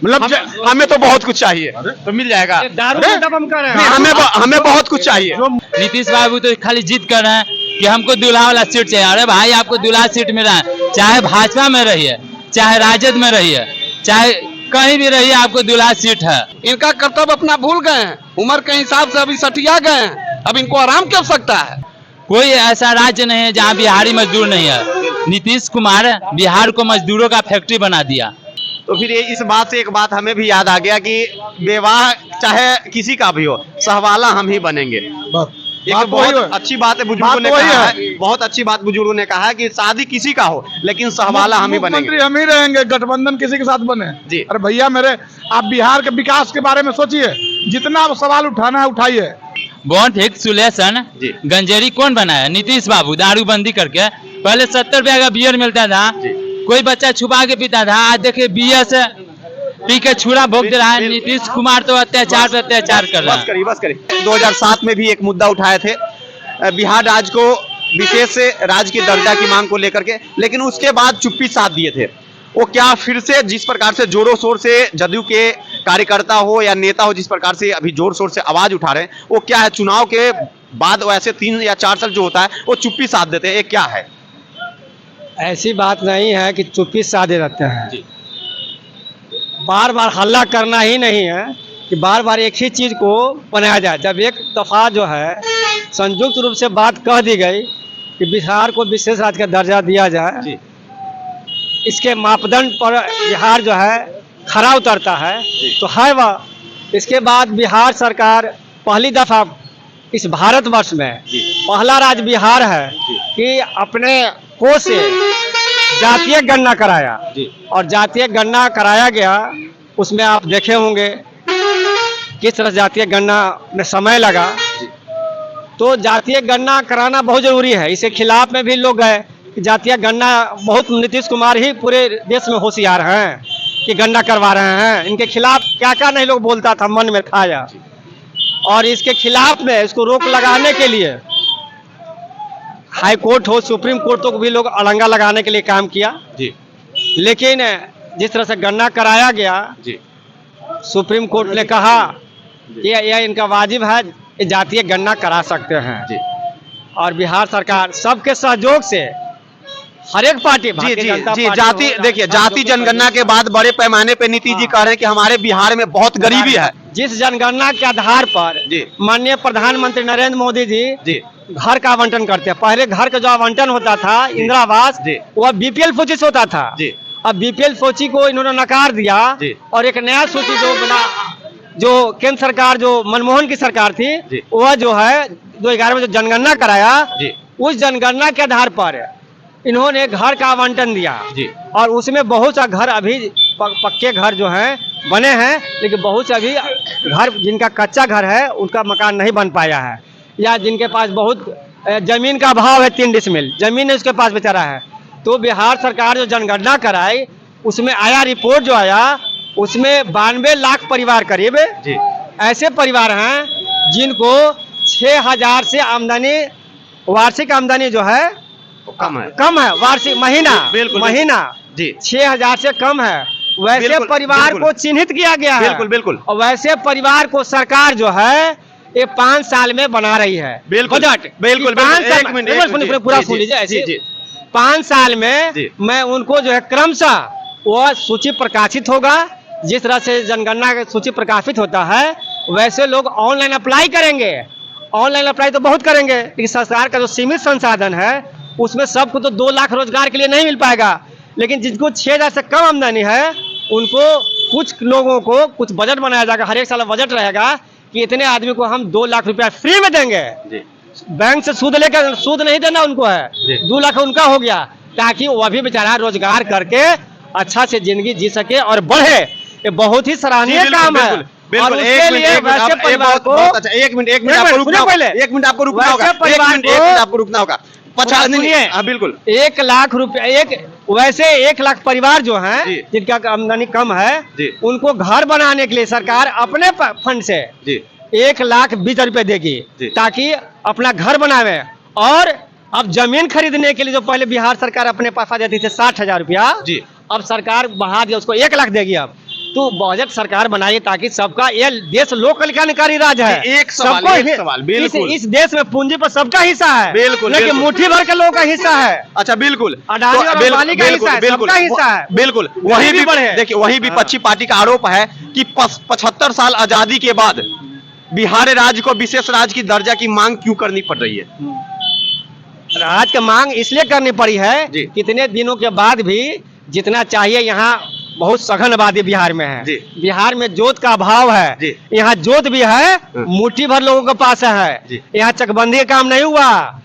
मतलब हमें तो बहुत कुछ चाहिए तो मिल जाएगा। हमें बहुत कुछ चाहिए। नीतीश बाबू तो खाली जिद कर रहे हैं कि हमको दूल्हा वाला सीट चाहिए। अरे भाई आपको दूल्हा सीट मिल रहा है, चाहे भाजपा में रहिए, चाहे राजद में रहिए, चाहे कहीं भी रहिए, आपको दूल्हा सीट है। इनका कर्तव्य अपना भूल गए हैं, उम्र के हिसाब से अभी सटिया गए हैं, अब इनको आराम की आवश्यकता है। कोई ऐसा राज्य नहीं है जहाँ बिहारी मजदूर नहीं है। नीतीश कुमार बिहार को मजदूरों का फैक्ट्री बना दिया। तो फिर इस बात से एक बात हमें भी याद आ गया कि विवाह चाहे किसी का भी हो, सहवाला हम ही बनेंगे। एक बहुत अच्छी बात है बुजुर्गों ने कहा है, बहुत अच्छी बात बुजुर्गों ने कहा है कि शादी किसी का हो लेकिन सहवाला हम ही बनेंगे, हम ही रहेंगे, गठबंधन किसी के साथ बने जी। अरे भैया मेरे, आप बिहार के विकास के बारे में सोचिए, जितना सवाल उठाना है उठाइए। बॉन्ड फिक्स सुलेशन गंजेरी कौन बनाया? नीतीश बाबू। दारूबंदी करके पहले 70 रुपया का बियर मिलता था, कोई बच्चा छुपा के पीता था, आज देखिए बीएस पी के छुरा भोग दे रहा है। नीतीश कुमार तो अत्याचार पे अत्याचार कर रहा है। बस करिए 2007 में भी एक मुद्दा उठाए थे, बिहार राज्य को विशेष राज्य की दर्जा की मांग को लेकर के, लेकिन उसके बाद चुप्पी साध दिए थे। वो क्या फिर से जिस प्रकार से जोरों शोर से जदयू के कार्यकर्ता हो या नेता हो, जिस प्रकार से अभी जोर शोर से आवाज उठा रहे हैं, वो क्या है? चुनाव के बाद वैसे 3 या 4 साल जो होता है वो चुप्पी साध देते हैं, ये क्या है? ऐसी बात नहीं है कि चुप्पी साधे रहते हैं, बार बार हल्ला करना ही नहीं है कि बार बार एक ही चीज को बनाया जाए। जब एक दफा जो है संयुक्त रूप से बात कह दी गई कि बिहार को विशेष राज्य का दर्जा दिया जाए, इसके मापदंड पर बिहार जो है खरा उतरता है तो है वह। इसके बाद बिहार सरकार पहली दफा इस भारतवर्ष में पहला राज्य बिहार है कि अपने को से जातीय गणना कराया, और जातीय गणना कराया गया, उसमें आप देखे होंगे किस तरह जातीय गणना में समय लगा। तो जातीय गणना कराना बहुत जरूरी है, इसके खिलाफ में भी लोग गए कि जातीय गणना, बहुत नीतीश कुमार ही पूरे देश में होशियार हैं कि गणना करवा रहे हैं, इनके खिलाफ क्या क्या नहीं लोग बोलता था, मन में खाया। और इसके खिलाफ में इसको रोक लगाने के लिए हाई कोर्ट हो, सुप्रीम कोर्ट तो भी लोग अड़ंगा लगाने के लिए काम किया जी। लेकिन जिस तरह से गणना कराया गया जी, सुप्रीम कोर्ट ने कहा यह इनका वाजिब है, ये जातीय गणना करा सकते हैं जी। और बिहार सरकार सबके सहयोग से हर एक पार्टी जी जाति, देखिए जाति जनगणना के बाद बड़े पैमाने पे नीतीश जी कह रहे हैं कि हमारे बिहार में बहुत गरीबी है। जिस जनगणना के आधार पर माननीय प्रधानमंत्री नरेंद्र मोदी जी घर का आवंटन करते हैं। पहले घर का जो आवंटन होता था इंदिरा आवास, वह बीपीएल सूची से होता था। अब बीपीएल सूची को इन्होंने नकार दिया और एक नया सूची जो बना, जो केंद्र सरकार, जो मनमोहन की सरकार थी, वह जो है 2011 में जो जनगणना कराया, उस जनगणना के आधार पर इन्होंने घर का आवंटन दिया और उसमें बहुत सा घर अभी पक्के घर जो हैं बने हैं, लेकिन बहुत से अभी घर जिनका कच्चा घर है उनका मकान नहीं बन पाया है, या जिनके पास बहुत जमीन का अभाव है, 3 डिसमिल जमीन है उसके पास बेचारा है। तो बिहार सरकार जो जनगणना कराई उसमें आया, रिपोर्ट जो आया उसमें 92 लाख परिवार करीब ऐसे परिवार हैं जिनको 6000 से आमदनी, वार्षिक आमदनी जो है कम है वार्षिक महीना जी 6000 से कम है। वैसे परिवार को चिन्हित किया गया है। बिल्कुल। और वैसे परिवार को सरकार जो है ये 5 साल में बना रही है बजट। बिल्कुल पूरा सुन लीजिए ऐसे 5 साल में मैं उनको जो है क्रमशः वह सूची प्रकाशित होगा। जिस तरह से जनगणना की सूची प्रकाशित होता है वैसे लोग ऑनलाइन अप्लाई करेंगे। ऑनलाइन अप्लाई तो बहुत करेंगे, लेकिन सरकार का जो सीमित संसाधन है उसमें सबको तो 2 लाख रोजगार के लिए नहीं मिल पाएगा। लेकिन जिनको 6000 से कम आमदनी है उनको, कुछ लोगों को कुछ बजट बनाया जाएगा, हर एक साल बजट रहेगा कि इतने आदमी को हम 2 लाख रुपया फ्री में देंगे। बैंक से सूद लेकर, सूद नहीं देना उनको है, 2 लाख उनका हो गया, ताकि वह भी बेचारा रोजगार करके अच्छा से जिंदगी जी सके और बढ़े। ये बहुत ही सराहनीय काम है। बिल्कुल, एक मिनट आपको रुकना होगा। बिल्कुल 1 लाख रुपया, वैसे 1 लाख परिवार जो हैं जिनका आमदनी कम है उनको घर बनाने के लिए सरकार अपने फंड से 1,20,000 रुपए देगी ताकि अपना घर बनावे। और अब जमीन खरीदने के लिए जो पहले बिहार सरकार अपने पास आ जाती थी 60,000 रुपया, अब सरकार बढ़ा दिया उसको 1 लाख देगी। अब तो बजट सरकार बनाई ताकि सबका, ये देश लोक कल्याणकारी राज्य है। एक सवाल, सबको एक सवाल, बिल्कुल। इस देश में पूंजी पर सबका हिस्सा है, बिल्कुल, लेकिन बिल्कुल। मुट्ठी भर के लोगों का हिस्सा है। अच्छा, बिल्कुल। अडानी और अंबानी का हिस्सा है, सबका हिस्सा है। बिल्कुल। वही भी देखिए, वही विपक्षी पार्टी का आरोप है कि 75 साल आजादी के बाद बिहार राज्य को विशेष राज्य की दर्जा की मांग क्यों करनी पड़ रही है? राज की मांग इसलिए करनी पड़ी है, जी। कितने दिनों के बाद भी जितना चाहिए, यहाँ बहुत सघन आबादी बिहार में है। जी। बिहार में जोत का अभाव है। जी। यहाँ जोत भी है, मुट्ठी भर लोगों के पास है। जी। यहाँ चकबंदी का काम नहीं हुआ।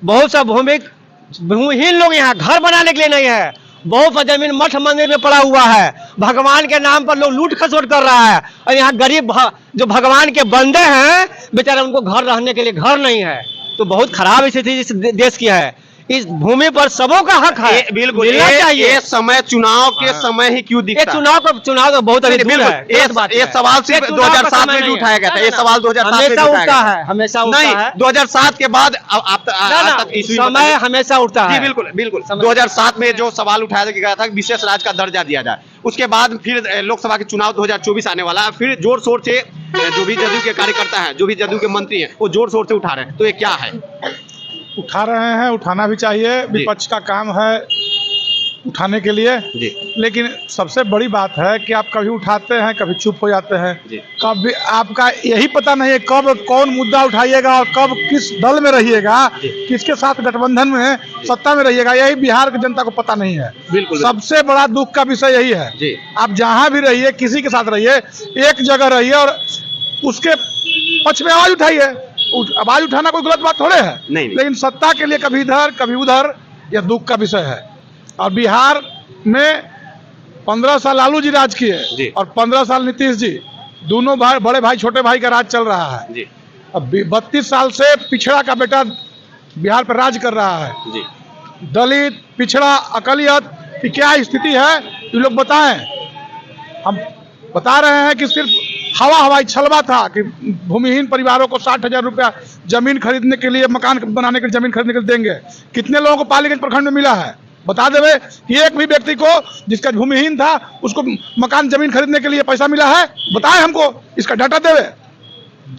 बहुत सा भूमिहीन लोग यहाँ घर बनाने के लिए नहीं है। बहुत सा जमीन मठ मंदिर में पड़ा हुआ है। भगवान के नाम पर लोग लूट खसोट कर रहा है, और यहाँ गरीब जो भगवान के बंदे हैं बेचारे, उनको घर रहने के लिए घर नहीं है। तो बहुत खराब स्थिति इस देश की है। इस भूमि पर सबों का हक है, बिल्कुल। मिलना चाहिए। ये समय चुनाव के समय ही क्यों दिखता है? चुनाव तो बहुत अभी दूर है। ये सवाल सिर्फ 2007 में भी उठाया गया था। ये सवाल 2007 में भी हमेशा उठाया उठता गया है, हमेशा उठता नहीं, है। 2007 के बाद अब तक इशू समय हमेशा उठता है। जी बिल्कुल, बिल्कुल। 2007 में जो सवाल उठाया गया था विशेष राज्य का दर्जा दिया जाए, उसके बाद फिर लोकसभा के चुनाव 2024 आने वाला है। फिर जोर शोर से जो भी जदयू के कार्यकर्ता हैं, जो भी जदयू के मंत्री हैं, वो जोर शोर से उठा रहे हैं। तो ये क्या है? उठा रहे हैं, उठाना भी चाहिए। विपक्ष का काम है उठाने के लिए। जी। लेकिन सबसे बड़ी बात है कि आप कभी उठाते हैं, कभी चुप हो जाते हैं। जी। कभी आपका यही पता नहीं है कब कौन मुद्दा उठाइएगा और कब किस दल में रहिएगा, किसके साथ गठबंधन में सत्ता में रहिएगा, यही बिहार की जनता को पता नहीं है। बिल्कुल। सबसे बड़ा दुख का विषय यही है। जी। आप जहां भी रहिए, किसी के साथ रहिए, एक जगह रहिए और उसके पक्ष में आवाज उठाइए। आवाज उठाना कोई गलत बात थोड़े है, नहीं। लेकिन सत्ता के लिए कभी इधर कभी उधर, यह दुख का विषय है। और बिहार में 15 साल लालू जी राज किए और 15 साल नीतीश जी, दोनों भाई, बड़े भाई छोटे भाई का राज चल रहा है। जी। अब 32 साल से पिछड़ा का बेटा बिहार पर राज कर रहा है। जी। दलित, पिछड़ा, अकलियत की क्या स्थिति है ये लोग बताएं। हम बता रहे हैं कि सिर्फ हवाई छलवा था कि भूमिहीन परिवारों को 60,000 रुपया जमीन खरीदने के लिए, मकान बनाने के लिए जमीन खरीदने के लिए देंगे। कितने लोगों को पालीगंज प्रखंड में मिला है? बता देवे कि एक भी व्यक्ति को जिसका भूमिहीन था उसको मकान जमीन खरीदने के लिए पैसा मिला है? बताएं हमको, इसका डाटा देवे।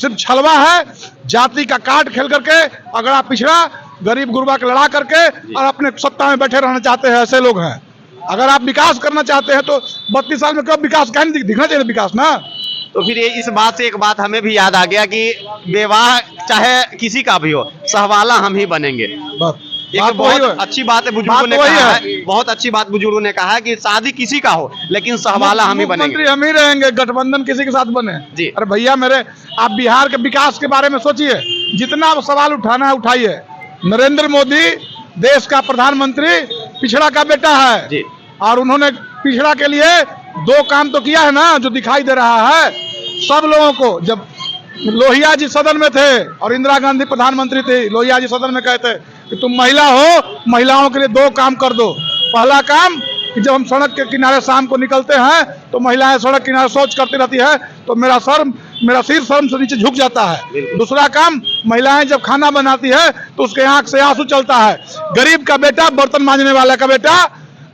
सिर्फ छलवा है, जाति का कार्ड खेल करके, अगड़ा पिछड़ा, गरीब गुरबा के लड़ा करके और अपने सत्ता में बैठे रहना चाहते हैं, ऐसे लोग हैं। अगर आप विकास करना चाहते हैं तो 32 साल में कब विकास, कहीं दिखना चाहिए विकास ना। तो फिर ये इस बात से एक बात हमें भी याद आ गया कि विवाह चाहे किसी का भी हो, सहवाला हम ही बनेंगे। एक बहुत अच्छी बात है बुजुर्गों ने कहा है, बहुत अच्छी बात बुजुर्गों ने कहा है कि शादी किसी का हो लेकिन सहवाला हम ही बनेंगे। मुख्यमंत्री हम ही रहेंगे, गठबंधन किसी के साथ बने। जी। अरे भैया मेरे, आप बिहार के विकास के बारे में सोचिए, जितना सवाल उठाना है उठाइए। नरेंद्र मोदी देश का प्रधानमंत्री पिछड़ा का बेटा है। जी। और उन्होंने पिछड़ा के लिए 2 काम तो किया है ना, जो दिखाई दे रहा है सब लोगों को। जब लोहिया जी सदन में थे और इंदिरा गांधी प्रधानमंत्री थी, लोहिया जी सदन में कहते कि तुम महिला हो, महिलाओं के लिए 2 काम कर दो। पहला काम कि जब हम सड़क के किनारे शाम को निकलते हैं तो महिलाएं सड़क किनारे शौच करती रहती है तो मेरा सिर शर्म से नीचे झुक जाता है। दूसरा काम, महिलाएं जब खाना बनाती है तो उसके आंख से आंसू चलता है। गरीब का बेटा, बर्तन मांजने वाला का बेटा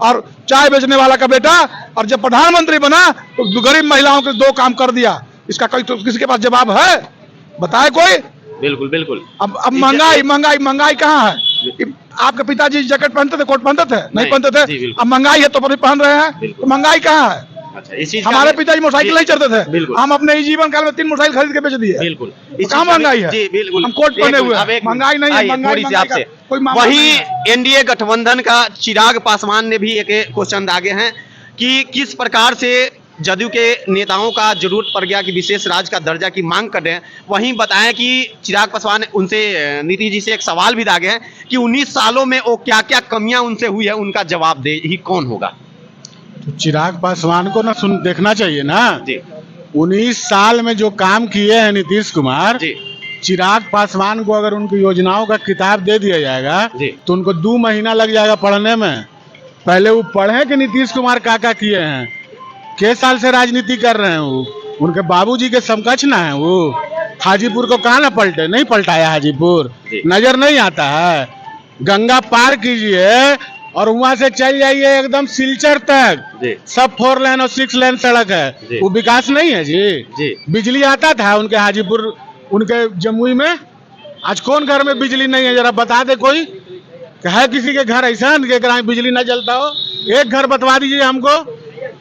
और चाय बेचने वाला का बेटा, और जब प्रधानमंत्री बना तो गरीब महिलाओं के 2 काम कर दिया। इसका कोई तो किसी के पास जवाब है? बताए कोई? बिल्कुल बिल्कुल। अब महंगाई कहाँ है? आपके पिताजी जैकेट पहनते थे, कोट पहनते थे? नहीं पहनते थे। अब महंगाई है तो अभी पहन रहे हैं, तो महंगाई कहाँ है? अच्छा, हमारे पिताजी मोटरसाइकिल नहीं चढ़ते थे, हम अपने जीवन काल में 3 मोटरसाइकिल खरीद के बेच दिए। बिल्कुल। कहाँ महंगाई है? जी बिल्कुल। हम कोट पहने हुए हैं, महंगाई नहीं है। महंगाई वही एनडीए गठबंधन का चिराग पासवान ने भी एक क्वेश्चन दागे हैं कि किस प्रकार से जदयू के नेताओं का जरूरत पड़ गया कि विशेष राज्य का दर्जा की मांग कर रहे हैं। वहीं बताएं कि चिराग पासवान उनसे, नीतीश जी से एक सवाल भी दागे हैं कि 19 सालों में वो क्या क्या कमियां उनसे हुई है, उनका जवाब दे ही कौन होगा? तो चिराग पासवान को ना देखना चाहिए ना जी। 19 साल में जो काम किए हैं नीतीश कुमार जी। चिराग पासवान को अगर उनकी योजनाओं का किताब दे दिया जाएगा जी। तो उनको 2 महीना लग जाएगा पढ़ने में। पहले वो पढ़े कि नीतीश कुमार क्या किए हैं, किस साल से राजनीति कर रहे हैं। वो उनके बाबूजी के समकक्ष ना है। वो हाजीपुर को कहाँ ना पलटे, नहीं पलटाया हाजीपुर, नजर नहीं आता है। गंगा पार कीजिए और वहां से चल जाइए एकदम सिलचर तक, जी सब 4 लेन और 6 लेन सड़क है। जी। वो विकास नहीं है जी। जी बिजली आता था उनके हाजीपुर, उनके जमुई में। आज कौन घर में बिजली नहीं है, जरा बता दे कोई। है किसी के घर ऐसा कि ग्राम बिजली ना जलता हो? एक घर बतवा दीजिए हमको।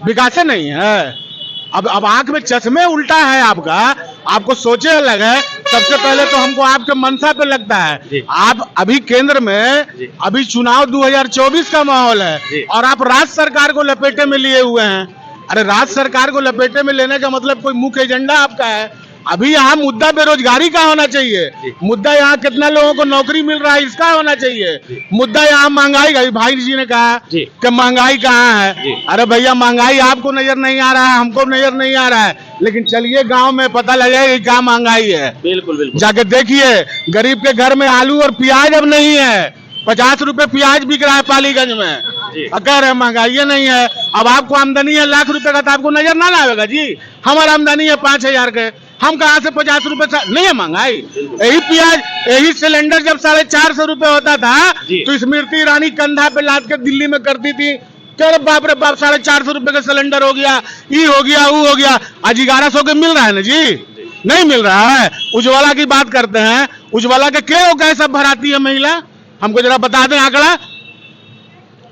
विकास नहीं है। अब आंख में चश्मे उल्टा है आपका, आपको सोचे अलग है। सबसे पहले तो हमको आपके मंशा पे लगता जी। है। आप अभी केंद्र में जी। अभी चुनाव 2024 का माहौल है जी। और आप राज्य सरकार को लपेटे में लिए हुए हैं। अरे राज्य सरकार को लपेटे में लेने का मतलब कोई मुख्य एजेंडा आपका है? अभी यहाँ मुद्दा बेरोजगारी का होना चाहिए। मुद्दा यहाँ कितना लोगों को नौकरी मिल रहा है इसका होना चाहिए। मुद्दा यहाँ महंगाई का, भाई जी ने कहा जी। कि महंगाई कहाँ जी। है। अरे भैया महंगाई आपको नजर नहीं आ रहा है, हमको नजर नहीं आ रहा है, लेकिन चलिए गांव में पता लगेगा कि क्या महंगाई है। बिल्कुल बिल्कुल। जाके देखिए गरीब के घर में आलू और प्याज अब नहीं है। 50 रुपए प्याज बिक रहा है पालीगंज में। जी। कह रहे महंगाई नहीं है। अब आपको आमदनी है लाख रुपए का तो आपको नजर ना आएगा जी। हमारा आमदनी है 5000 के, हम कहाँ से 50 रुपए नहीं है महंगाई। यही प्याज, यही सिलेंडर जब 450 रुपए होता था जी। तो स्मृति ईरानी कंधा पे लाद के दिल्ली में करती थी। क्या बाप रे बाप, 450 रुपए का सिलेंडर हो गया, ये हो गया, वो हो गया। आज 1100 के मिल रहा है ना जी? नहीं मिल रहा है। उज्ज्वला की बात करते हैं, उज्ज्वला के क्या कैसा भराती है महिला, हमको जरा बता दें आंकड़ा।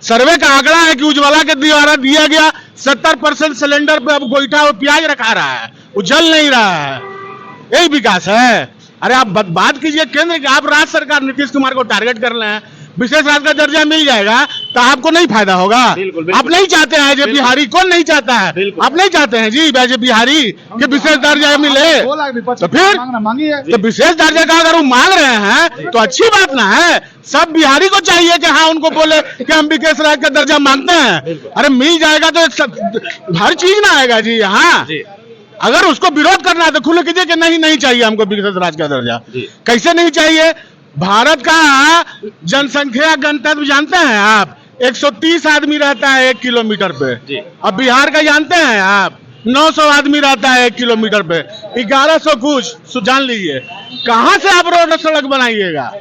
सर्वे का आंकड़ा है कि उज्ज्वला के द्वारा दिया गया 70% सिलेंडर पे अब गोईठा और प्याज रखा रहा है, वो जल नहीं रहा है। यही विकास है? अरे आप बात कीजिए केंद्र की। आप राज्य सरकार नीतीश कुमार को टारगेट कर रहे हैं। विशेष राज्य का दर्जा मिल जाएगा तो आपको नहीं फायदा होगा। बिल्कुल, बिल्कुल। आप नहीं चाहते हैं जे बिहारी, कौन नहीं चाहता है? बिल्कुल। आप नहीं चाहते हैं जी जे बिहारी कि विशेष दर्जा मिले? तो फिर तो विशेष दर्जा का अगर वो मांग रहे हैं तो अच्छी बात ना है। सब बिहारी को चाहिए कि हाँ उनको बोले कि हम विशेष राज्य का दर्जा मांगते हैं। अरे मिल जाएगा तो हर चीज ना आएगा जी यहाँ। अगर उसको विरोध करना है तो खुले कीजिए कि नहीं चाहिए हमको विशेष राज्य का दर्जा। कैसे नहीं चाहिए? भारत का जनसंख्या गंतव्य जानते हैं आप? 130 आदमी रहता है 1 किलोमीटर पे। अब बिहार का जानते हैं आप? 900 आदमी रहता है 1 किलोमीटर पे। 1100 कुछ जान लीजिए। कहां से आप रोड सड़क बनाइएगा?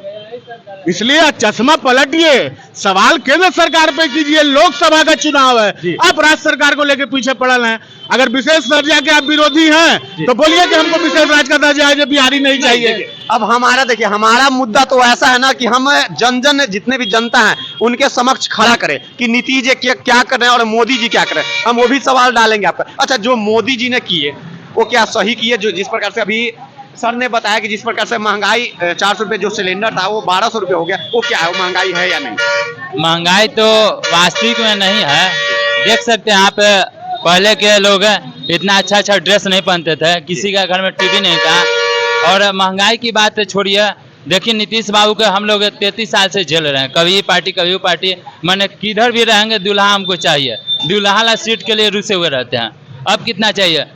इसलिए चश्मा पलटिए, सवाल केंद्र सरकार पे कीजिए। लोकसभा का चुनाव है, आप राज्य सरकार को लेकर पीछे पड़ल हैं। अगर विशेष दर्जा के आप विरोधी हैं तो बोलिए कि हमको विशेष राज्य का दर्जा है जो बिहारी नहीं चाहिए। अब हमारा देखिए, हमारा मुद्दा तो ऐसा है ना कि हम जन जितने भी जनता है उनके समक्ष खड़ा करें कि नीतीश जी क्या कर रहे हैं और मोदी जी क्या कर रहे हैं। हम वो भी सवाल डालेंगे आपका। अच्छा, जो मोदी जी ने किए वो क्या सही किए? जो जिस प्रकार से अभी सर ने बताया कि जिस प्रकार से महंगाई 400 रुपए जो सिलेंडर था वो 1200 रुपए हो गया, वो क्या है? वो महंगाई है या नहीं? महंगाई तो वास्तविक में नहीं है। देख सकते हैं आप, पहले के लोग इतना अच्छा ड्रेस नहीं पहनते थे, किसी का घर में टीवी नहीं था। और महंगाई की बात छोड़िए, देखिए नीतीश बाबू के हम लोग 33 साल से झेल रहे हैं, कभी ये पार्टी कभी वो पार्टी। मैंने किधर भी रहेंगे दूल्हा हमको चाहिए, दूल्हा वाला सीट के लिए रुसे हुए रहते हैं। अब कितना चाहिए?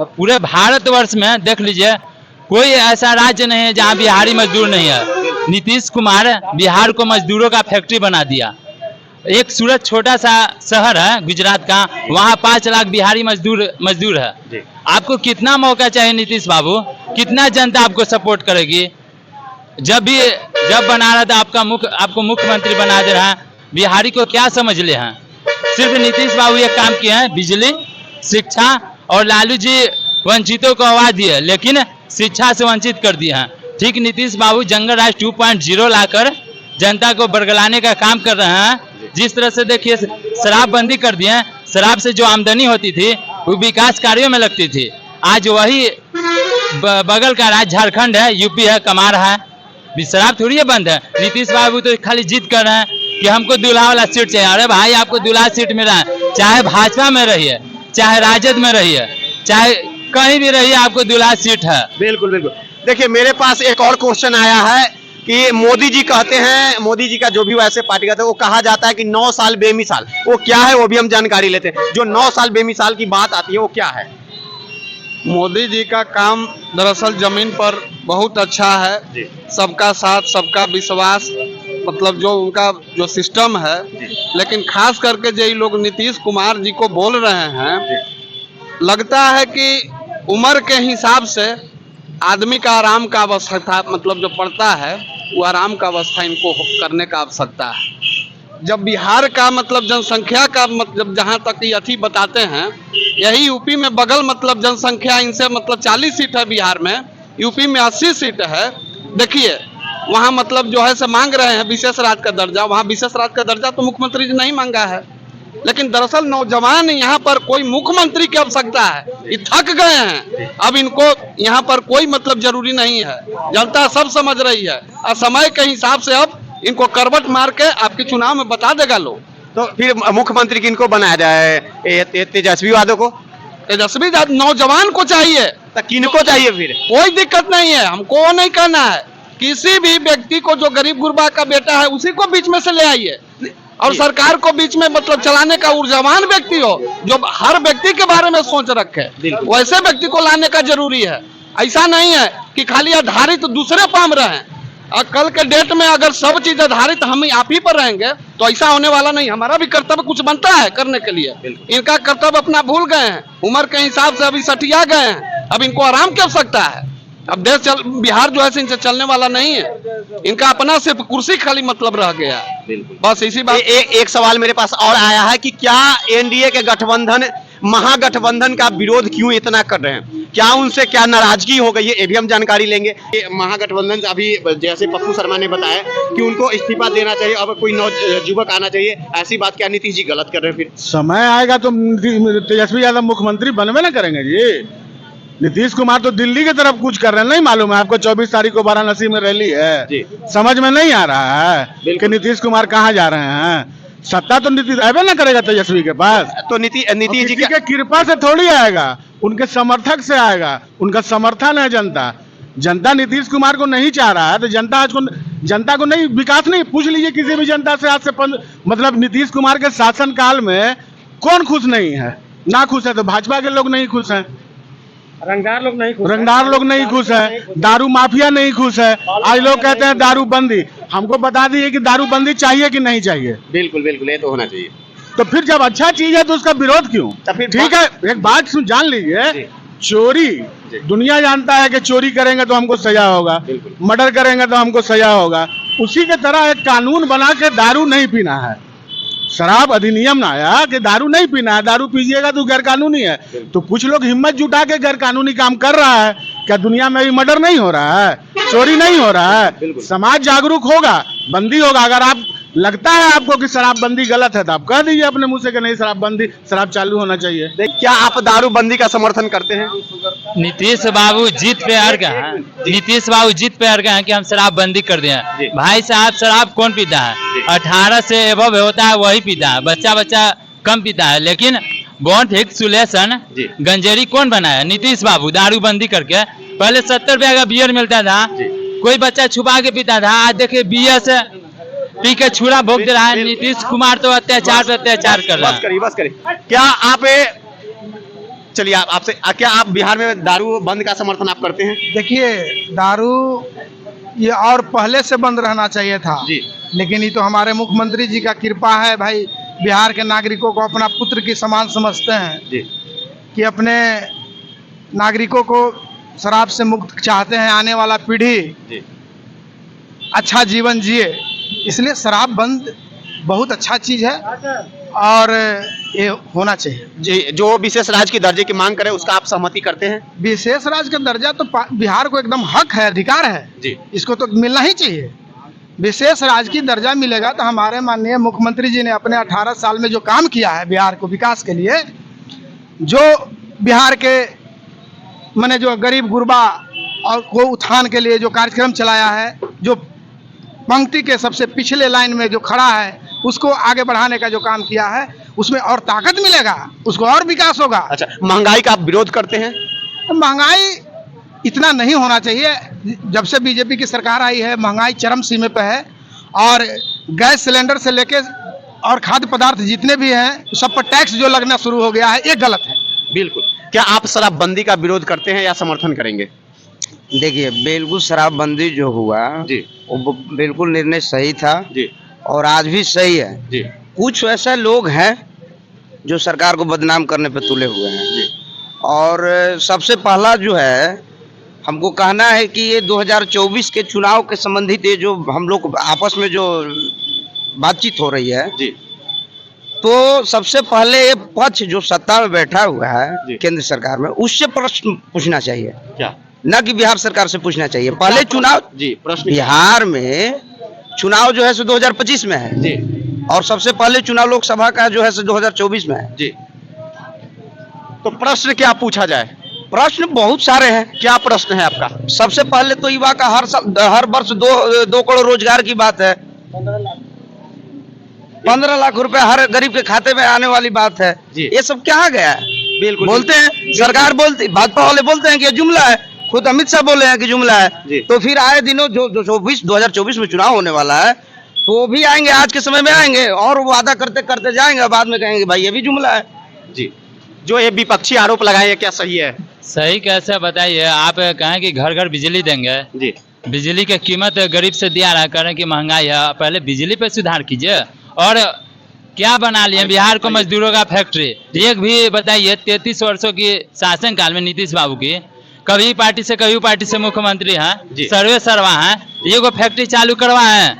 पूरे भारतवर्ष में देख लीजिए, कोई ऐसा राज्य नहीं है जहाँ बिहारी मजदूर नहीं है। नीतीश कुमार बिहार को मजदूरों का फैक्ट्री बना दिया। एक सूरत छोटा सा शहर है गुजरात का, वहाँ 5 लाख बिहारी मजदूर है। आपको कितना मौका चाहिए नीतीश बाबू? कितना जनता आपको सपोर्ट करेगी? जब बना रहा था आपको मुख्यमंत्री बना दे रहा है, बिहारी को क्या समझ ले हैं? सिर्फ नीतीश बाबू ये काम किए हैं, बिजली, शिक्षा, और लालू जी वंचितों को आवाज दिए लेकिन शिक्षा से वंचित कर दिए हैं। ठीक नीतीश बाबू जंगल राज 2.0 लाकर जनता को बरगलाने का काम कर रहे हैं। जिस तरह से देखिए शराबबंदी कर दिए हैं, शराब से जो आमदनी होती थी वो विकास कार्यों में लगती थी। आज वही बगल का राज्य झारखंड है, यूपी है, कमा रहा है। शराब थोड़ी है बंद है। नीतीश बाबू तो खाली जिद कर रहे हैं कि हमको दूल्हा वाला सीट चाहिए। अरे भाई, आपको दूल्हा सीट मिल रहा है, चाहे भाजपा में रहिए, चाहे राजद में रहिए, चाहे कहीं भी रहिए, आपको दूल्हा सीट है। बिल्कुल बिल्कुल। देखिए, मेरे पास एक और क्वेश्चन आया है कि मोदी जी कहते हैं, मोदी जी का जो भी वैसे पार्टी कहते हैं, वो कहा जाता है कि 9 साल बेमिसाल। वो क्या है वो भी हम जानकारी लेते हैं। जो 9 साल बेमिसाल की बात आती है वो क्या है? मोदी जी का काम दरअसल जमीन पर बहुत अच्छा है। सबका साथ, सबका विश्वास, मतलब जो उनका जो सिस्टम है। लेकिन खास करके जो लोग नीतीश कुमार जी को बोल रहे हैं, लगता है कि उम्र के हिसाब से आदमी का आराम का आवश्यकता, मतलब जो पड़ता है वो आराम का अवस्था इनको करने का आवश्यकता है। जब बिहार का मतलब जनसंख्या का मतलब जहाँ तक ये अथी बताते हैं, यही यूपी में बगल मतलब जनसंख्या इनसे मतलब 40 सीट है बिहार में, यूपी में 80 सीट है। देखिए वहाँ मतलब जो है से मांग रहे हैं विशेष राज्य का दर्जा, वहाँ विशेष राज्य का दर्जा तो मुख्यमंत्री जी नहीं मांगा है, लेकिन दरअसल नौजवान यहाँ पर कोई मुख्यमंत्री की आवश्यकता है, ये थक गए हैं। अब इनको यहाँ पर कोई मतलब जरूरी नहीं है, जनता सब समझ रही है और समय के हिसाब से अब इनको करवट मार के आपके चुनाव में बता देगा लोग। तो फिर मुख्यमंत्री किनको बनाया जाए? तेजस्वी यादव को? तेजस्वी यादव नौजवान को चाहिए। तो किनको चाहिए फिर? कोई दिक्कत नहीं है, हमको वो नहीं कहना है, किसी भी व्यक्ति को जो गरीब गुरबा का बेटा है उसी को बीच में से ले आइए, और सरकार को बीच में मतलब चलाने का ऊर्जावान व्यक्ति हो जो हर व्यक्ति के बारे में सोच रखे, वैसे व्यक्ति को लाने का जरूरी है। ऐसा नहीं है कि खाली आधारित दूसरे पाम रहे हैं, और कल के डेट में अगर सब चीज आधारित हम आप ही पर रहेंगे तो ऐसा होने वाला नहीं। हमारा भी कर्तव्य कुछ बनता है करने के लिए, इनका कर्तव्य अपना भूल गए हैं, उम्र के हिसाब से अभी सटिया गए हैं, अब इनको आराम की आवश्यकता है। अब देश बिहार जो है इनसे चलने वाला नहीं है, इनका अपना सिर्फ कुर्सी खाली मतलब रह गया है, बस इसी बात। एक सवाल मेरे पास और आया है कि क्या एनडीए के गठबंधन महागठबंधन का विरोध क्यों इतना कर रहे हैं? क्या उनसे क्या नाराजगी हो गई है? ये भी हम जानकारी लेंगे। महागठबंधन अभी जैसे पप्पू शर्मा ने बताया कि उनको इस्तीफा देना चाहिए, अब कोई नवयुवक आना चाहिए, ऐसी बात क्या नीतीश जी गलत कर रहे हैं? फिर समय आएगा तो तेजस्वी यादव मुख्यमंत्री बनवे ना करेंगे जी। नीतीश कुमार तो दिल्ली की तरफ कुछ कर रहे हैं, नहीं मालूम है आपको? 24 तारीख को वाराणसी में रैली है, समझ में नहीं आ रहा है कि नीतीश कुमार कहाँ जा रहे हैं? सत्ता तो नीतीश आवे ना करेगा तेजस्वी के पास, तो नीतीश जी के कृपा से थोड़ी आएगा, उनके समर्थक से आएगा, उनका समर्थन है जनता। जनता नीतीश कुमार को नहीं चाह रहा है, तो जनता को नहीं, विकास नहीं। पूछ लीजिए किसी भी जनता से आज से मतलब नीतीश कुमार के शासन काल में कौन खुश नहीं है? ना खुश है तो भाजपा के लोग नहीं खुश हैं, रंगदार लोग नहीं खुश है, दारू माफिया नहीं खुश है। आज लोग कहते हैं दारू बंदी, हमको बता दिए कि दारू बंदी चाहिए कि नहीं चाहिए? बिल्कुल बिल्कुल, ये तो होना चाहिए। तो फिर जब अच्छा चीज है तो उसका विरोध क्यों? ठीक है, एक बात जान लीजिए, चोरी दुनिया जानता है कि चोरी करेंगे तो हमको सजा होगा, मर्डर करेंगे तो हमको सजा होगा। उसी के तरह एक कानून बना के दारू नहीं पीना है, शराब अधिनियम आया कि दारू नहीं पीना है, दारू पीजिएगा तो गैर कानूनी है। तो कुछ लोग हिम्मत जुटा के गैर कानूनी काम कर रहा है। क्या दुनिया में भी मर्डर नहीं हो रहा है, चोरी नहीं हो रहा है? समाज जागरूक होगा, बंदी होगा। अगर आप लगता है आपको कि शराबबंदी गलत है तो आप कह दीजिए अपने मुंह से कि नहीं शराबबंदी, शराब चालू होना चाहिए। क्या आप दारूबंदी का समर्थन करते हैं? नीतीश बाबू जीत पे हार गए हैं, नीतीश बाबू जीत पे हार गए हैं कि हम शराबबंदी कर दें। भाई साहब शराब कौन पीता है? 18 से एबव होता है वही पीता है, बच्चा कम पीता है। लेकिन बॉन्ड एक्सुलेशन गंजेरी कौन बनाया? नीतीश बाबू दारूबंदी करके। पहले 70 रुपया का बियर मिलता था, कोई बच्चा छुपा के पीता था, आज देखिए बीएस पी के छुरा भोग दे रहा है। नीतीश कुमार तो अत्याचार पे अत्याचार कर रहा है। बस करिए। क्या आप चलिए आपसे क्या आप बिहार में दारू बंद का समर्थन आप करते हैं? देखिए दारू ये और पहले से बंद रहना चाहिए था जी, लेकिन ये तो हमारे मुख्यमंत्री जी का कृपा है भाई। बिहार के नागरिकों को अपना पुत्र के समान समझते हैं जी, कि अपने नागरिकों को शराब से मुक्त चाहते हैं, आने वाला पीढ़ी जी, अच्छा जीवन जिए, इसलिए शराब बंद बहुत अच्छा चीज है और ये होना चाहिए। जी। जो विशेष राज्य की दर्जे की मांग करे उसका आप सहमति करते हैं? विशेष राज्य का दर्जा तो बिहार को एकदम हक है, अधिकार है जी, इसको तो मिलना ही चाहिए। विशेष राज्य की दर्जा मिलेगा तो हमारे माननीय मुख्यमंत्री जी ने अपने 18 साल में जो काम किया है बिहार को विकास के लिए, जो बिहार के माने जो गरीब गुरबा और को उत्थान के लिए जो कार्यक्रम चलाया है, जो पंक्ति के सबसे पिछले लाइन में जो खड़ा है उसको आगे बढ़ाने का जो काम किया है, उसमें और ताकत मिलेगा, उसको और विकास होगा। अच्छा, महंगाई का आप विरोध करते हैं? महंगाई इतना नहीं होना चाहिए। जब से बीजेपी की सरकार आई है महंगाई चरम सीमा पे है, और गैस सिलेंडर से लेके और खाद्य पदार्थ जितने भी हैं सब पर टैक्स जो लगना शुरू हो गया है, ये गलत है। बिल्कुल। क्या आप शराबबंदी का विरोध करते हैं या समर्थन करेंगे? देखिए बिल्कुल शराबबंदी जो हुआ जी, वो बिल्कुल निर्णय सही था जी, और आज भी सही है जी। कुछ ऐसे लोग हैं जो सरकार को बदनाम करने पे तुले हुए हैं जी। और सबसे पहला जो है हमको कहना है कि ये 2024 के चुनाव के संबंधित ये जो हम लोग आपस में जो बातचीत हो रही है जी तो सबसे पहले ये पक्ष जो सत्ता में बैठा हुआ जी। है केंद्र सरकार में उससे प्रश्न पूछना चाहिए, क्या न कि बिहार सरकार से पूछना चाहिए। पहले चुनाव जी प्रश्न बिहार में चुनाव जो है सो 2025 में है जी और सबसे पहले चुनाव लोकसभा का जो है सो 2024 में है। जी तो प्रश्न क्या पूछा जाए? प्रश्न बहुत सारे हैं। क्या प्रश्न है आपका? सबसे पहले तो युवा का हर वर्ष दो करोड़ रोजगार की बात है। 15 लाख रुपए हर गरीब के खाते में आने वाली बात है। जी। ये सब कहाँ गया है? बिल्कुल बोलते हैं सरकार बोलती, भाजपा वाले बोलते हैं कि ये जुमला है, खुद अमित शाह बोले हैं कि जुमला जी। है। तो फिर आए दिनों जो 2024 में चुनाव होने वाला है तो वो भी आएंगे, आज के समय में आएंगे और वादा करते करते जाएंगे, बाद में कहेंगे भाई ये भी जुमला है। जी जो ये विपक्षी आरोप लगाए हैं क्या सही है? सही कैसे बताइए? आप कहें कि घर घर बिजली देंगे, जी बिजली की कीमत गरीब से दिया रहा, करें कि महंगाई है, पहले बिजली पे सुधार कीजिए। और क्या बना लिए बिहार को मजदूरों का फैक्ट्री? एक भी बताइए 33 वर्षों की शासनकाल में नीतीश बाबू की कभी पार्टी से कभी पार्टी से मुख्यमंत्री हैं, जी। सर्वे सर्वा हैं, ये को फैक्ट्री चालू करवा है,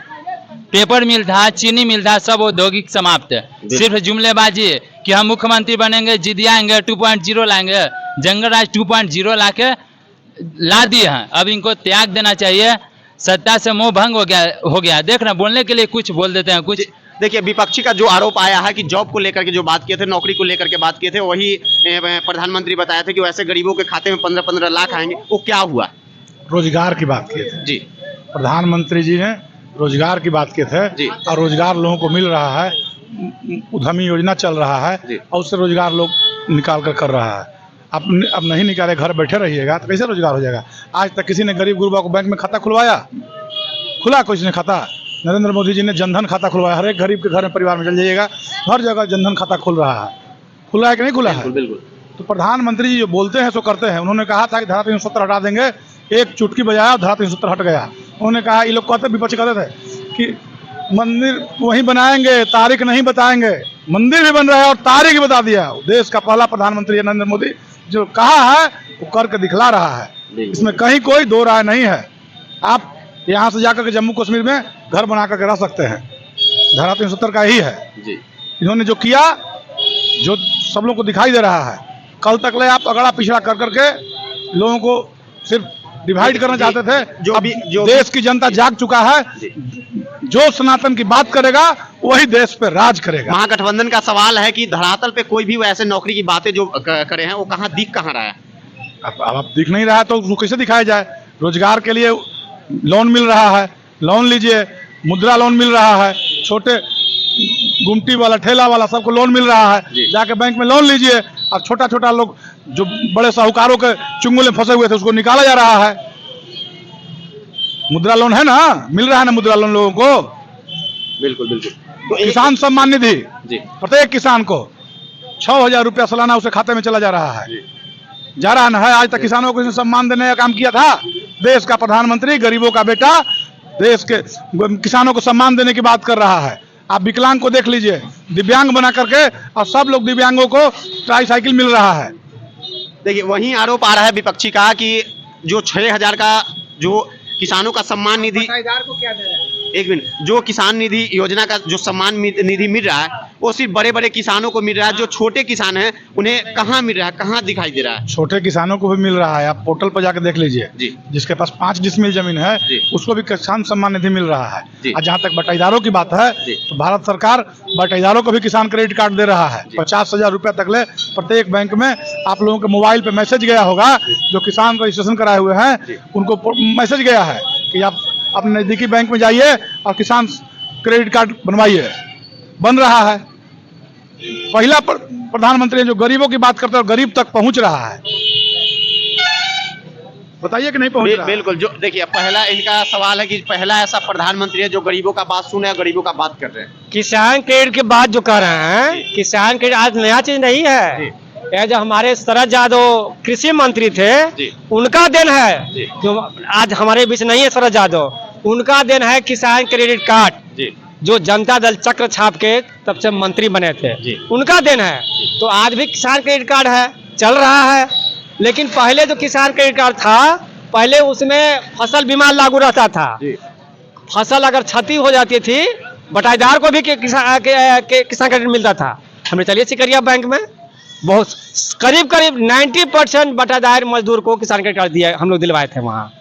पेपर मिल था, चीनी मिल था, सब औद्योगिक समाप्त है। सिर्फ जुमलेबाजी कि हम मुख्यमंत्री बनेंगे, जिदियाएंगे, 2.0 लाएंगे, जंगल राज 2.0 लाके ला दिए हैं। अब इनको त्याग देना चाहिए, सत्ता से मोह भंग हो गया। देख ना, बोलने के लिए कुछ बोल देते हैं कुछ। देखिए विपक्षी का जो आरोप आया है कि जॉब को लेकर के जो बात किए थे, नौकरी को लेकर के बात किए थे, वही प्रधानमंत्री बताया था कि वैसे गरीबों के खाते में 15-15 लाख आएंगे। वो क्या हुआ? रोजगार की बात की थे जी प्रधानमंत्री जी ने, रोजगार की बात किए थे जी। और रोजगार लोगों को मिल रहा है, उद्यमी योजना चल रहा जी। है और उससे रोजगार लोग निकाल कर रहा है। अब नहीं निकाले, घर बैठे रहिएगा तो कैसे रोजगार हो जाएगा? आज तक किसी ने गरीब गुरबा को बैंक में खाता खुलवाया? खुला किसी ने खाता? नरेंद्र मोदी जी ने जनधन खाता खुलवाया, हर एक गरीब के घर में परिवार में चल जाइएगा, हर जगह जनधन खाता खुल रहा है। खुला है कि नहीं खुला है? बिल्कुल। तो प्रधानमंत्री जी जो बोलते हैं सो करते हैं। उन्होंने कहा था कि धारा 370 हटा देंगे, एक चुटकी बजाया और धारा 370 हट गया। उन्होंने कहा, ये लोग कहते, विपक्ष कहते थे कि मंदिर वहीं बनाएंगे, तारीख नहीं बताएंगे। मंदिर भी बन रहा है और तारीख भी बता दिया। देश का पहला प्रधानमंत्री है नरेंद्र मोदी, जो कहा है वो करके दिखला रहा है। इसमें कहीं कोई दो राय नहीं है। आप यहाँ से जाकर के जम्मू कश्मीर में घर बना करके रह सकते हैं, धारा 370 का ही है। जी इन्होंने जो किया, जो सब लोगों को दिखाई दे रहा है। कल तक ले आप अगड़ा पिछड़ा कर करके लोगों को सिर्फ डिवाइड करना चाहते थे। जो अब भी देश की जनता जाग चुका है। जो सनातन की बात करेगा वही देश पे राज करेगा। महागठबंधन का सवाल है कि धरातल पे कोई भी वैसे नौकरी की बातें जो करे हैं वो दिख कहाँ रहा है? अब दिख नहीं रहा है तो उसको कैसे दिखाया जाए? रोजगार के लिए लोन मिल रहा है, लोन लीजिए, मुद्रा लोन मिल रहा है, छोटे गुमटी वाला, ठेला वाला सबको लोन मिल रहा है, जाके बैंक में लोन लीजिए। और छोटा छोटा लोग जो बड़े साहूकारों के चुंगल में फंसे हुए थे उसको निकाला जा रहा है। मुद्रा लोन है ना, मिल रहा है ना मुद्रा लोन लोगों को। बिल्कुल बिल्कुल। तो किसान सम्मान निधि जी प्रत्येक किसान को 6,000 रुपया सालाना उसे खाते में चला जा रहा है, जा रहा है। आज तक किसानों को इसने सम्मान देने का काम किया था। देश का प्रधानमंत्री, गरीबों का बेटा, देश के किसानों को सम्मान देने की बात कर रहा है। आप विकलांग को देख लीजिए, दिव्यांग बना करके, और सब लोग दिव्यांगों को ट्राईसाइकिल मिल रहा है। देखिए वहीं आरोप आ रहा है विपक्षी का कि जो 6,000 का जो किसानों का सम्मान निधि, को क्या दे रहे हैं? एक मिनट, जो किसान निधि योजना का जो सम्मान निधि मिल रहा है वो सिर्फ बड़े बड़े किसानों को मिल रहा है। जो छोटे किसान हैं उन्हें कहाँ मिल रहा है, कहाँ दिखाई दे रहा है? छोटे किसानों को भी मिल रहा है। आप पोर्टल पर जाकर देख लीजिए, जी जिसके पास 5 डिसमिल जमीन है उसको भी किसान सम्मान निधि मिल रहा है। और जहाँ तक बटाईदारों की बात है तो भारत सरकार बटाईदारों को भी किसान क्रेडिट कार्ड दे रहा है। 50,000 रुपया तक ले प्रत्येक बैंक में। आप लोगों के मोबाइल पे मैसेज गया होगा, जो किसान रजिस्ट्रेशन कराए हुए हैं उनको मैसेज गया है कि आप अपने नजदीकी बैंक में जाइए और किसान क्रेडिट कार्ड बनवाइए। बन रहा है। पहला प्रधानमंत्री जो गरीबों की बात करता है, गरीब तक पहुंच रहा है। बताइए कि नहीं पहुंच रहा? बिल्कुल। जो देखिए पहला इनका सवाल है कि पहला ऐसा प्रधानमंत्री है जो गरीबों का बात सुने, गरीबों का बात कर रहे हैं। किसान क्रेडिट की बात जो कर रहे हैं, किसान क्रेडिट आज नया चीज नहीं है। यह जो हमारे शरद यादव कृषि मंत्री थे, उनका देन है। जो आज हमारे बीच नहीं है शरद यादव, उनका देन है किसान क्रेडिट कार्ड, जो जनता दल चक्र छाप के तब से मंत्री बने थे, उनका देन है। तो आज भी किसान क्रेडिट कार्ड है, चल रहा है। लेकिन पहले जो किसान क्रेडिट कार्ड था, पहले उसमें फसल बीमा लागू रहता था। फसल अगर क्षति हो जाती थी बटाईदार को भी किसान क्रेडिट मिलता था। हमने चलिए सिकरिया बैंक में बहुत करीब 90% बटाईदार मजदूर को किसान क्रेडिट कार्ड दिया, हम लोग दिलवाए थे वहाँ।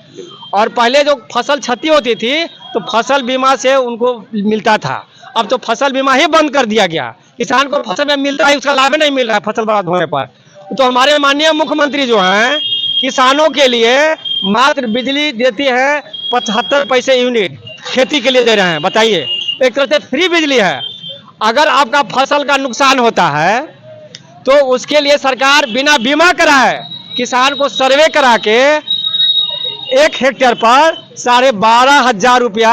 और पहले जो फसल क्षति होती थी तो फसल बीमा से उनको मिलता था, अब तो फसल बीमा ही बंद कर दिया गया। किसान को फसल में मिलता है, उसका लाभ नहीं मिल रहा है फसल बर्बाद होने पर। तो हमारे माननीय मुख्यमंत्री जो हैं किसानों के लिए मात्र बिजली देती है 75 पैसे यूनिट, खेती के लिए दे रहे हैं। बताइए, एक तरह से फ्री बिजली है। अगर आपका फसल का नुकसान होता है तो उसके लिए सरकार बिना बीमा कराए किसान को सर्वे करा के 1 हेक्टेयर पर 12,500 रुपया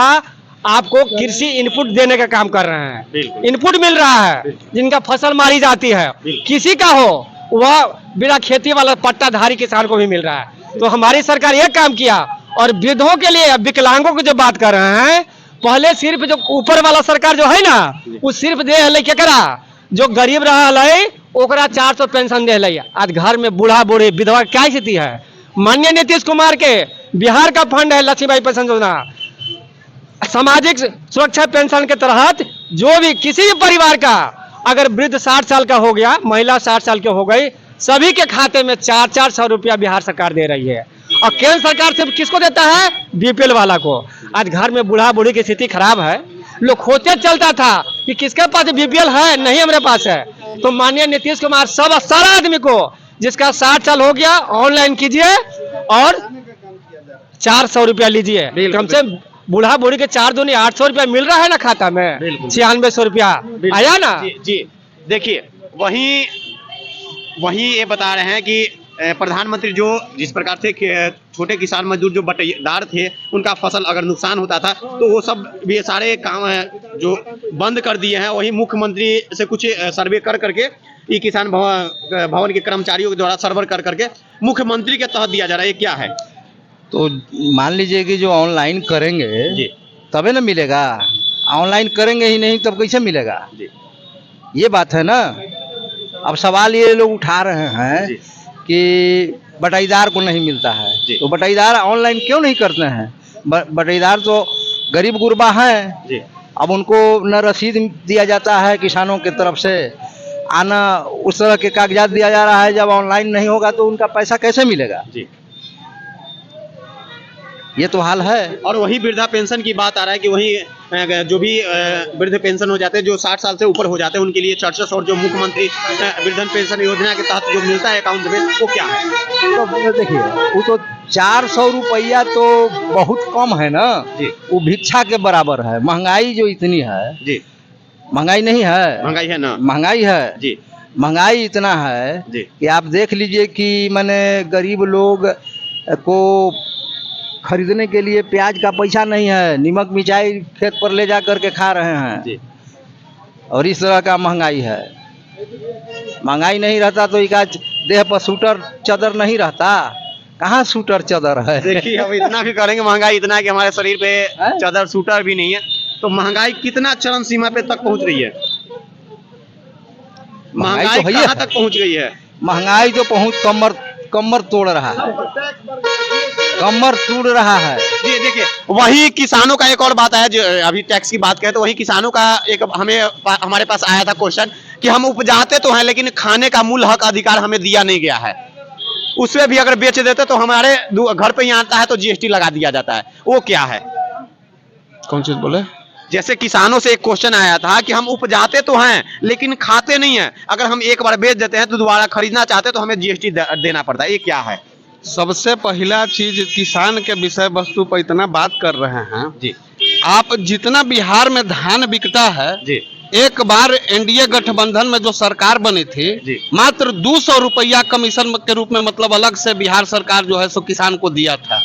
आपको कृषि इनपुट देने का काम कर रहे हैं। इनपुट मिल रहा है, जिनका फसल मारी जाती है, किसी का हो वह बिना खेती वाला पट्टाधारी किसान को भी मिल रहा है। तो हमारी सरकार ये काम किया। और वृद्धों के लिए, विकलांगों की जो बात कर रहे हैं, पहले सिर्फ जो ऊपर वाला सरकार जो है ना, वो सिर्फ दे है केकरा जो गरीब रहा है ओकरा 400 पेंशन दे है। आज घर में बूढ़ा बूढ़ी विधवा क्या स्थिति है। माननीय नीतीश कुमार के बिहार का फंड है लक्ष्मीबाई पेंशन योजना, सामाजिक सुरक्षा पेंशन के तहत जो भी किसी भी परिवार का अगर वृद्ध 60 साल का हो गया, महिला 60 साल के हो गई, सभी के खाते में 400 रुपया बिहार सरकार दे रही है। और केंद्र सरकार सिर्फ किसको देता है? बीपीएल वाला को। आज घर में बूढ़ा बूढ़ी की स्थिति खराब है, लोग खोजते चलता था कि किसके पास बीपीएल है, नहीं हमारे पास है। तो माननीय नीतीश कुमार सारा आदमी को जिसका 60 साल हो गया ऑनलाइन कीजिए और 400 रुपया लीजिए। कम से बूढ़ा बूढ़ी के 4 दूनी 800 रुपया मिल रहा है ना खाता में, 9600 रुपया आया ना। जी देखिए, वही ये बता रहे हैं कि प्रधानमंत्री जो जिस प्रकार से छोटे किसान मजदूर जो बटाईदार थे उनका फसल अगर नुकसान होता था तो वो सब ये सारे काम जो बंद कर दिए हैं, वही मुख्यमंत्री से कुछ सर्वे कर करके ये किसान भवन के कर्मचारियों के द्वारा सर्वे कर करके मुख्यमंत्री के तहत दिया जा रहा है। ये क्या है? तो मान लीजिए कि जो ऑनलाइन करेंगे तबे ना मिलेगा, ऑनलाइन करेंगे ही नहीं तब कैसे मिलेगा? ये बात है ना। अब सवाल ये लोग उठा रहे हैं कि बटाईदार को नहीं मिलता है, तो बटाईदार ऑनलाइन क्यों नहीं करते हैं? बटाईदार तो गरीब गुरबा हैं, अब उनको न रसीद दिया जाता है किसानों की तरफ से, आना उस तरह के कागजात दिया जा रहा है। जब ऑनलाइन नहीं होगा तो उनका पैसा कैसे मिलेगा? ये तो हाल है। और वही वृद्धा पेंशन की बात आ रहा है कि वही जो भी वृद्ध पेंशन हो जाते हैं, जो 60 साल से ऊपर हो जाते हैं, उनके लिए 400 और जो मुख्यमंत्री वृद्धन पेंशन योजना के तहत जो मिलता है अकाउंट में, वो क्या है? तो देखिए, वो तो 400 रुपया तो बहुत कम है ना, वो भिक्षा के बराबर है। महंगाई जो इतनी है, महंगाई नहीं है, महंगाई है ना, महंगाई है महंगाई इतना है कि आप देख लीजिए कि मैंने गरीब लोग को खरीदने के लिए प्याज का पैसा नहीं है, नमक मिर्चाई खेत पर ले जा करके खा रहे हैं। और इस तरह का महंगाई है। महंगाई नहीं रहता तो इनका देह पर सूटर चादर नहीं रहता, कहाँ सूटर चादर है? देखिए, हम इतना भी करेंगे, महंगाई इतना है कि हमारे शरीर पे चादर सूटर भी नहीं है। तो महंगाई कितना चरम सीमा पे तक पहुंच रही है? महंगाई तो कहाँ तक पहुंच गई है? महंगाई तो कमर तोड़ रहा है, कमर टूट रहा है। जी देखिए, वही किसानों का एक और बात आया, जो अभी टैक्स की बात करें तो वही किसानों का एक हमारे पास आया था क्वेश्चन कि हम उपजाते तो हैं लेकिन खाने का मूल हक अधिकार हमें दिया नहीं गया है। उसमें भी अगर बेच देते तो हमारे घर पे ही आता है तो जीएसटी लगा दिया जाता है। वो क्या है? कौन चीज बोले? जैसे किसानों से एक क्वेश्चन आया था कि हम उपजाते तो हैं लेकिन खाते नहीं हैं, अगर हम एक बार बेच देते हैं तो दोबारा खरीदना चाहते हैं तो हमें जीएसटी देना पड़ता है। ये क्या है? सबसे पहला चीज, किसान के विषय वस्तु पर इतना बात कर रहे हैं आप, जितना बिहार में धान बिकता है एक बार एनडीए गठबंधन में जो सरकार बनी थी मात्र 200 रुपया कमीशन के रूप में, मतलब अलग से बिहार सरकार जो है सो किसान को दिया था।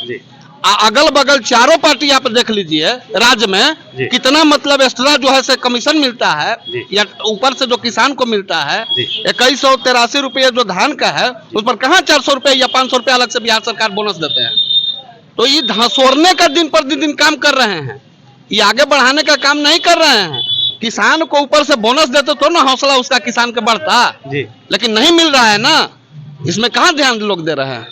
अगल बगल चारों पार्टी आप देख लीजिए राज्य में कितना मतलब एक्स्ट्रा जो है से कमीशन मिलता है, या ऊपर से जो किसान को मिलता है 2183 रुपये जो धान का है, उस पर कहाँ 400 रुपये या 500 रुपये अलग से बिहार सरकार बोनस देते हैं। तो ये धसोरने का दिन प्रतिदिन काम कर रहे हैं, ये आगे बढ़ाने का काम नहीं कर रहे हैं। किसान को ऊपर से बोनस देते तो ना हौसला उसका किसान का बढ़ता, लेकिन नहीं मिल रहा है ना। इसमें कहाँ ध्यान लोग दे रहे हैं?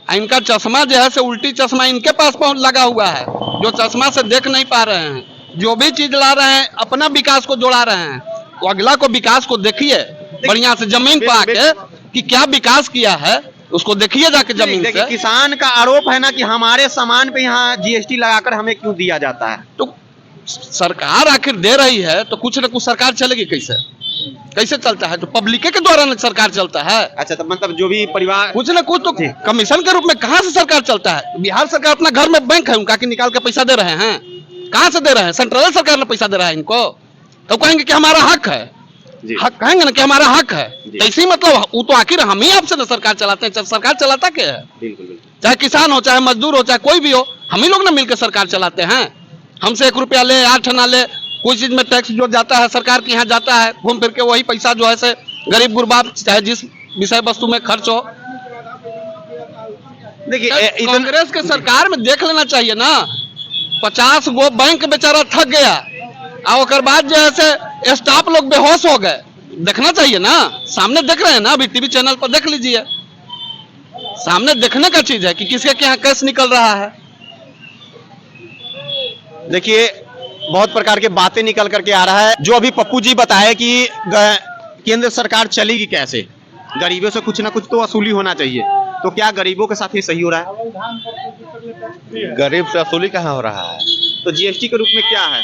इनका चश्मा जो है से उल्टी चश्मा इनके पास लगा हुआ है, जो चश्मा से देख नहीं पा रहे हैं। जो भी चीज ला रहे हैं अपना विकास को जोड़ा रहे हैं, तो अगला को विकास को देखिए बढ़िया से जमीन पर आके कि क्या विकास किया है, उसको देखिए जाके जमीन देखिए, से। किसान का आरोप है ना कि हमारे सामान पे यहाँ जीएसटी लगाकर हमें क्यों दिया जाता है। तो सरकार आखिर दे रही है तो कुछ न कुछ सरकार चलेगी कैसे, कैसे चलता है? तो पब्लिक के द्वारा न सरकार चलता है। अच्छा, तो मतलब जो भी परिवार कुछ न कुछ तो कमीशन के रूप में कहाँ से सरकार चलता है? बिहार सरकार अपना घर में बैंक है उनका कि निकाल के पैसा दे रहे हैं, कहाँ से दे रहे हैं? सेंट्रल सरकार ने पैसा दे रहा है इनको, तो कहेंगे कि हमारा हक है, हक कहेंगे ना कि हमारा हक है। तो इसी मतलब वो तो आखिर हम ही आपसे ना सरकार चलाते हैं, सरकार चलाता क्या है? बिल्कुल बिल्कुल। चाहे किसान हो, चाहे मजदूर हो, चाहे कोई भी हो, हम ही लोग ना मिलकर सरकार चलाते हैं। हमसे 1 रुपया ले 8 आना ले, कोई चीज में टैक्स जो जाता है सरकार के यहाँ जाता है, घूम फिर के वही पैसा जो है से गरीब गुरबा चाहे जिस विषय वस्तु में खर्च हो। देखिए कांग्रेस के सरकार में देख लेना चाहिए ना, 50 गो बैंक बेचारा थक गया और उसके बाद जो है से स्टाफ लोग बेहोश हो गए। देखना चाहिए ना, सामने देख रहे हैं ना, अभी टीवी चैनल पर देख लीजिए, सामने देखने का चीज है कि किसके यहाँ कैसे निकल रहा है। देखिए बहुत प्रकार के बातें निकल करके आ रहा है। जो अभी पप्पू जी बताए कि केंद्र सरकार चलेगी कैसे, गरीबों से कुछ ना कुछ तो वसूली होना चाहिए, तो क्या गरीबों के साथ ही सही हो रहा है? गरीब से वसूली कहाँ हो रहा है? तो जीएसटी के रूप में क्या है?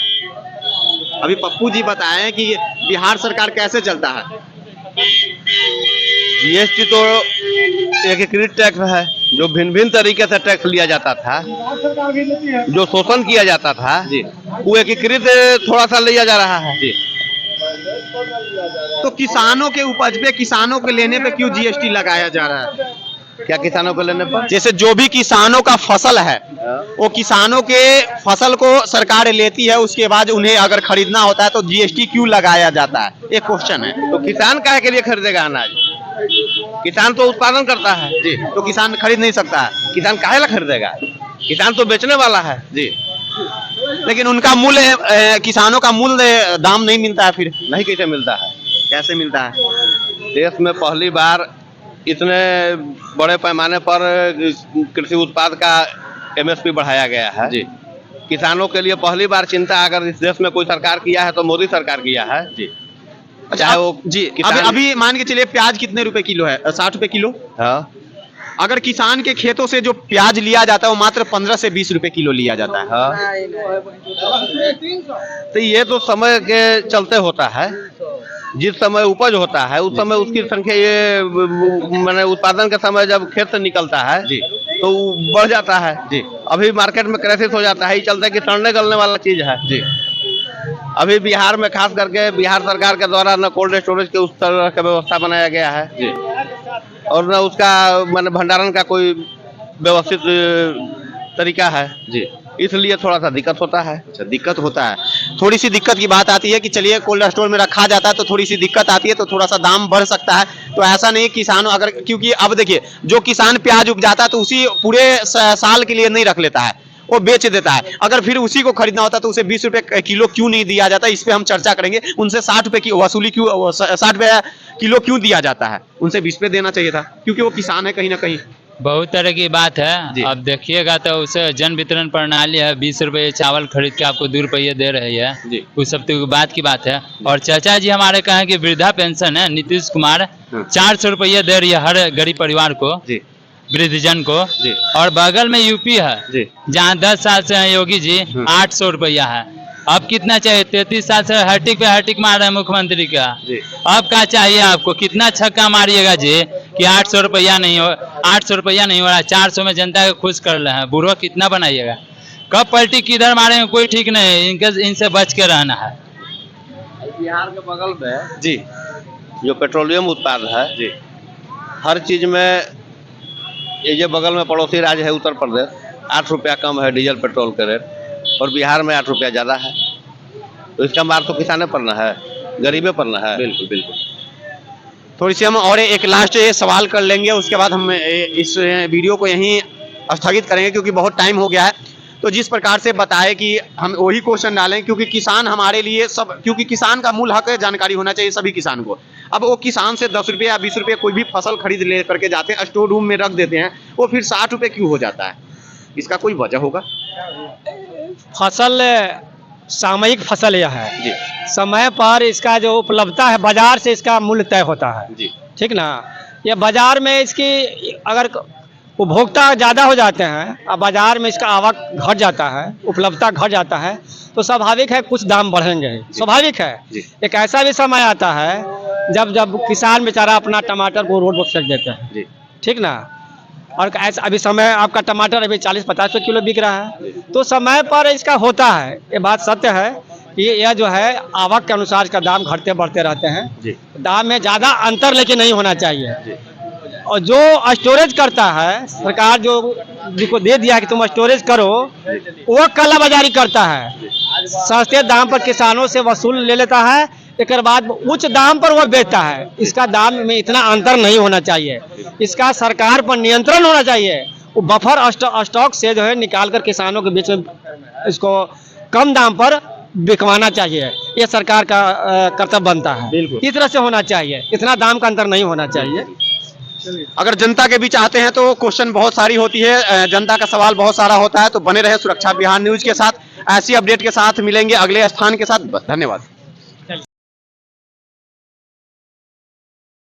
अभी पप्पू जी बताएं कि बिहार सरकार कैसे चलता है। जीएसटी तो एकीकृत टैक्स है, जो भिन्न भिन्न तरीके से टैक्स लिया जाता था, जो शोषण किया जाता था जी, वो एकीकृत थोड़ा सा लिया जा रहा है। जी, तो किसानों के उपज पे, किसानों के लेने पे क्यों जीएसटी लगाया जा रहा है? क्या किसानों को लेने पर? जैसे जो भी किसानों का फसल है, वो किसानों के फसल को सरकार लेती है, उसके बाद उन्हें अगर खरीदना होता है तो जीएसटी क्यों लगाया जाता है? एक क्वेश्चन है। तो किसान काहे के लिए खरीदेगा अनाज? किसान तो उत्पादन करता है जी, तो किसान खरीद नहीं सकता है। किसान काहे ला खरीदेगा? किसान तो बेचने वाला है जी, लेकिन उनका मूल्य, किसानों का मूल्य दाम नहीं मिलता है। फिर नहीं, कैसे मिलता है? कैसे मिलता है? देश में पहली बार इतने बड़े पैमाने पर कृषि उत्पाद का एमएसपी बढ़ाया गया है जी, किसानों के लिए पहली बार चिंता अगर इस देश में कोई सरकार किया है तो मोदी सरकार किया है जी। चाहे वो जी, किसान- अभी मान के चलिए प्याज कितने रुपए किलो है? 60 रुपए किलो। हाँ, अगर किसान के खेतों से जो प्याज लिया जाता है वो मात्र 15 से 20 रुपए किलो लिया जाता है। हाँ। तो ये तो समय के चलते होता है, जिस समय उपज होता है उस समय उसकी संख्या, ये मैंने उत्पादन के समय जब खेत से निकलता है जी, तो वो बढ़ जाता है जी। अभी मार्केट में क्राइसिस हो जाता है, ये चलता है कि सड़ने गलने वाला चीज है जी। अभी बिहार में खास करके बिहार सरकार के द्वारा न कोल्ड स्टोरेज के उस तरह का व्यवस्था बनाया गया है जी, और न उसका मैंने भंडारण का कोई व्यवस्थित तरीका है जी। इसलिए थोड़ा सा दिक्कत होता है। अच्छा, दिक्कत होता है। थोड़ी सी दिक्कत की बात आती है कि चलिए कोल्ड स्टोर में रखा जाता है तो थोड़ी सी दिक्कत आती है, तो थोड़ा सा दाम बढ़ सकता है। तो ऐसा नहीं किसान अगर, क्योंकि अब देखिए जो किसान प्याज उपजाता है तो उसी पूरे साल के लिए नहीं रख लेता है, वो बेच देता है। अगर फिर उसी को खरीदना होता तो उसे 20 रुपए किलो क्यों नहीं दिया जाता? इस पे हम चर्चा करेंगे। उनसे 60 रुपए की वसूली क्यों, 60 रुपए किलो क्यों दिया जाता है? उनसे 20 रुपए देना चाहिए था, क्योंकि वो किसान है कहीं ना कहीं। बहुत तरह की बात जी। है। अब देखिएगा तो उसे जन वितरण प्रणाली है, 20 रुपये चावल खरीद के आपको 2 रुपये दे रही है जी। उस सब तो बात की बात है। और चाचा जी हमारे कहें कि वृद्धा पेंशन है, नीतीश कुमार 400 रुपये दे रही है हर गरीब परिवार को, जी, वृद्धजन को। जी। और बगल में यूपी है जी, जहाँ 10 साल से है योगी जी, 800 रुपया है। अब कितना चाहिए? 33 साल से हटिक मार रहे हैं मुख्यमंत्री का। जी। अब क्या चाहिए आपको? कितना छक्का मारिएगा जी कि 800 रुपया नहीं हो, 800 रुपया नहीं हो रहा, 400 में जनता को खुश कर रहे हैं। बुढ़वा कितना बनाइएगा? कब पलटी किधर मारेंगे कोई ठीक नहीं है, इनसे बच के रहना है। बिहार के बगल में जी, जो पेट्रोलियम उत्पाद है जी, हर चीज में, ये जो बगल में पड़ोसी राज्य है उत्तर प्रदेश, 8 रुपया कम है डीजल पेट्रोल के रेट, और बिहार में 8 रुपया ज्यादा है। तो इसका मार तो किसाने पर न है, गरीबे पर न है। बिल्कुल बिल्कुल। थोड़ी सी हम और एक लास्ट सवाल कर लेंगे, उसके बाद हम इस वीडियो को यहीं स्थगित करेंगे क्योंकि बहुत टाइम हो गया है। तो जिस प्रकार से बताए कि हम वही क्वेश्चन डालें, क्योंकि किसान हमारे लिए सब, क्योंकि किसान का मूल हक है, जानकारी होना चाहिए सभी किसान को। अब वो किसान से 10 रुपये या 20 रुपये कोई भी फसल खरीद ले करके जाते हैं, स्टोर रूम में रख देते हैं, वो फिर 60 रुपये क्यों हो जाता है? इसका कोई वजह होगा? फसल सामयिक फसल यह है। जी समय पर इसका जो उपलब्धता है बाजार से इसका मूल्य तय होता है। जी ठीक ना। ये बाजार में इसकी अगर उपभोक्ता ज़्यादा हो जाते हैं और बाजार में इसका आवक घट जाता है, उपलब्धता घट जाता है, तो स्वाभाविक है कुछ दाम बढ़ेंगे, स्वाभाविक है। जी। एक ऐसा भी समय आता है जब जब किसान बेचारा अपना टमाटर को रोड पर फेंक देते हैं। जी ठीक ना। और ऐसा अभी समय आपका टमाटर अभी 40-50 रुपये किलो बिक रहा है, तो समय पर इसका होता है। ये बात सत्य है कि यह जो है आवक के अनुसार इसका दाम घटते बढ़ते रहते हैं। जी दाम में ज़्यादा अंतर लेके नहीं होना चाहिए। और जो स्टोरेज करता है, सरकार जो जिसको दे दिया कि तुम स्टोरेज करो, वो कालाबाजारी करता है। सस्ते दाम पर किसानों से वसूल ले लेता है, एक बाद उच्च दाम पर वह बेचता है। इसका दाम में इतना अंतर नहीं होना चाहिए। इसका सरकार पर नियंत्रण होना चाहिए। वो बफर स्टॉक से जो है निकाल कर किसानों के बीच में इसको कम दाम पर बिकवाना चाहिए। ये सरकार का कर्तव्य बनता है। बिल्कुल। इस तरह से होना चाहिए, इतना दाम का अंतर नहीं होना चाहिए। अगर जनता के बीच आते हैं तो क्वेश्चन बहुत सारी होती है, जनता का सवाल बहुत सारा होता है। तो बने रहे सुरक्षा बिहार न्यूज के साथ, ऐसी अपडेट के साथ मिलेंगे अगले स्थान के साथ। धन्यवाद।